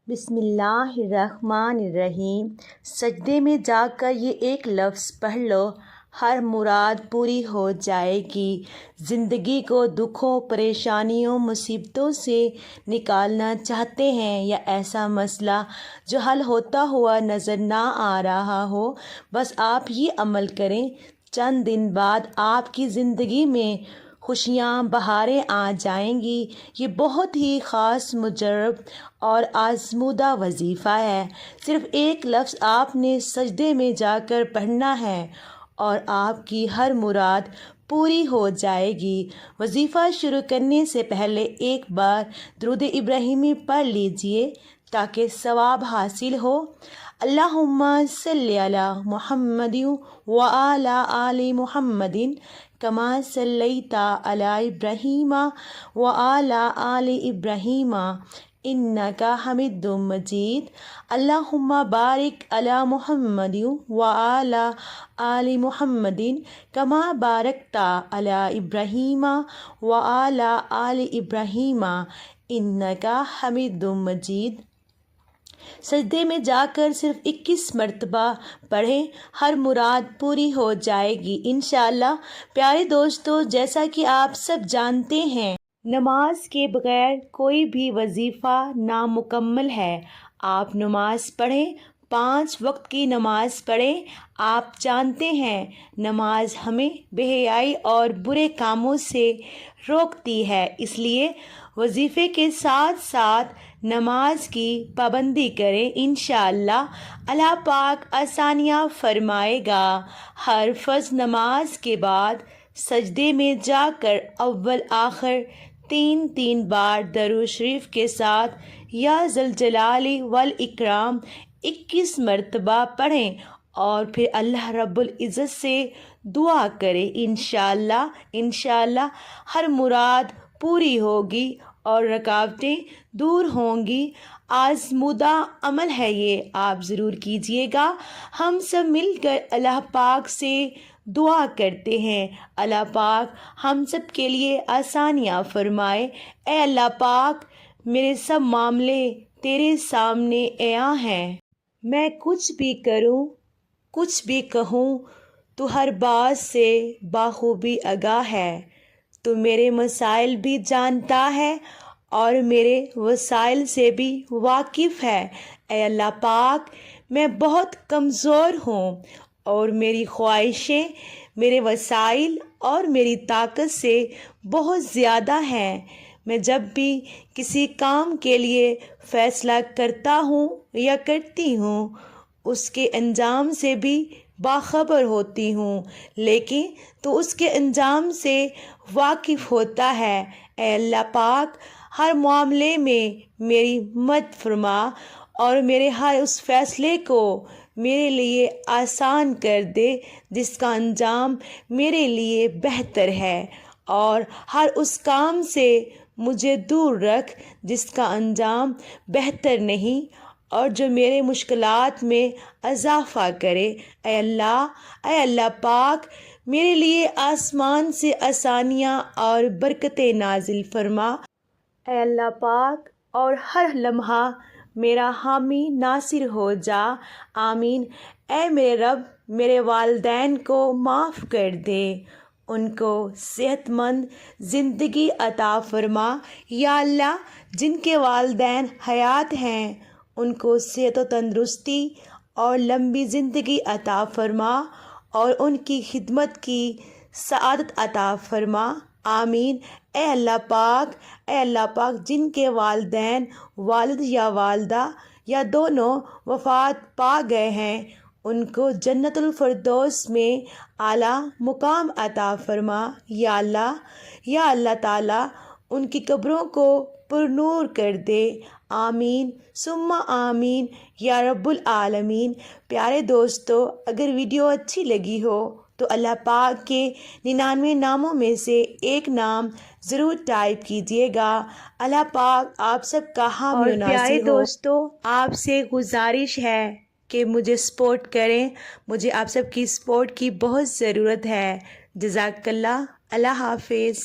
بسم اللہ الرحمن الرحیم۔ سجدے میں جا کر یہ ایک لفظ پڑھ لو، ہر مراد پوری ہو جائے گی۔ زندگی کو دکھوں، پریشانیوں، مصیبتوں سے نکالنا چاہتے ہیں یا ایسا مسئلہ جو حل ہوتا ہوا نظر نہ آ رہا ہو، بس آپ یہ عمل کریں، چند دن بعد آپ کی زندگی میں خوشیاں بہاریں آ جائیں گی۔ یہ بہت ہی خاص، مجرب اور آزمودہ وظیفہ ہے۔ صرف ایک لفظ آپ نے سجدے میں جا کر پڑھنا ہے اور آپ کی ہر مراد پوری ہو جائے گی۔ وظیفہ شروع کرنے سے پہلے ایک بار درود ابراہیمی پڑھ لیجئے تاکہ ثواب حاصل ہو۔ اللہم صلی علی محمد وعلی آل محمد کما صلیت علی ابراہیم وعلی آل ابراہیم انک حمید مجید۔ اللہم بارک علی محمد وعلی آل محمد کما بارکت علی ابراہیم وعلی آل ابراہیم انک حمید مجید۔ سجدے میں جا کر صرف 21 مرتبہ پڑھیں، ہر مراد پوری ہو جائے گی انشاءاللہ۔ پیارے دوستو، جیسا کہ آپ سب جانتے ہیں، نماز کے بغیر کوئی بھی وظیفہ نامکمل ہے۔ آپ نماز پڑھیں، 5 وقت کی نماز پڑھیں۔ آپ جانتے ہیں نماز ہمیں بے حیائی اور برے کاموں سے روکتی ہے، اس لیے وظیفے کے ساتھ ساتھ نماز کی پابندی کریں، انشاءاللہ اللہ پاک آسانیاں فرمائے گا۔ ہر فرض نماز کے بعد سجدے میں جا کر اول آخر 3 بار درود شریف کے ساتھ یا ذوالجلال والاکرام 21 مرتبہ پڑھیں اور پھر اللہ رب العزت سے دعا کریں۔ انشاءاللہ ہر مراد پوری ہوگی اور رکاوٹیں دور ہوں گی۔ آزمودہ عمل ہے یہ، آپ ضرور کیجئے گا۔ ہم سب مل کر اللہ پاک سے دعا کرتے ہیں، اللہ پاک ہم سب کے لیے آسانیاں فرمائے۔ اے اللہ پاک، میرے سب معاملے تیرے سامنے عیاں ہیں، میں کچھ بھی کروں، کچھ بھی کہوں، تو ہر بات سے بخوبی آگاہ ہے۔ تو میرے مسائل بھی جانتا ہے اور میرے وسائل سے بھی واقف ہے۔ اے اللہ پاک، میں بہت کمزور ہوں اور میری خواہشیں میرے وسائل اور میری طاقت سے بہت زیادہ ہیں۔ میں جب بھی کسی کام کے لیے فیصلہ کرتا ہوں یا کرتی ہوں، اس کے انجام سے بھی باخبر ہوتی ہوں، لیکن تو اس کے انجام سے واقف ہوتا ہے۔ اے اللہ پاک، ہر معاملے میں میری مدد فرما اور میرے ہر اس فیصلے کو میرے لیے آسان کر دے جس کا انجام میرے لیے بہتر ہے، اور ہر اس کام سے مجھے دور رکھ جس کا انجام بہتر نہیں اور جو میرے مشکلات میں اضافہ کرے۔ اے اللہ پاک، میرے لیے آسمان سے آسانیاں اور برکتیں نازل فرما۔ اے اللہ پاک، اور ہر لمحہ میرا حامی ناصر ہو جا، آمین۔ اے میرے رب، میرے والدین کو معاف کر دے، ان کو صحت مند زندگی عطا فرما۔ یا اللہ، جن کے والدین حیات ہیں ان کو صحت و تندرستی اور لمبی زندگی عطا فرما اور ان کی خدمت کی سعادت عطا فرما، آمین۔ اے اللہ پاک، جن کے والدین، والد یا والدہ یا دونوں وفات پا گئے ہیں، ان کو جنت الفردوس میں اعلیٰ مقام عطا فرما۔ یا اللہ تعالیٰ، ان کی قبروں کو پر نور کر دے، آمین ثم آمین یا رب العالمین۔ پیارے دوستو، اگر ویڈیو اچھی لگی ہو تو اللہ پاک کے 99 ناموں میں سے ایک نام ضرور ٹائپ کیجئے گا۔ اللہ پاک آپ سب کا حامی و ناصر ہو۔ پیارے دوستو، آپ سے گزارش ہے کہ مجھے سپورٹ کریں، مجھے آپ سب کی سپورٹ کی بہت ضرورت ہے۔ جزاک اللہ، اللہ حافظ۔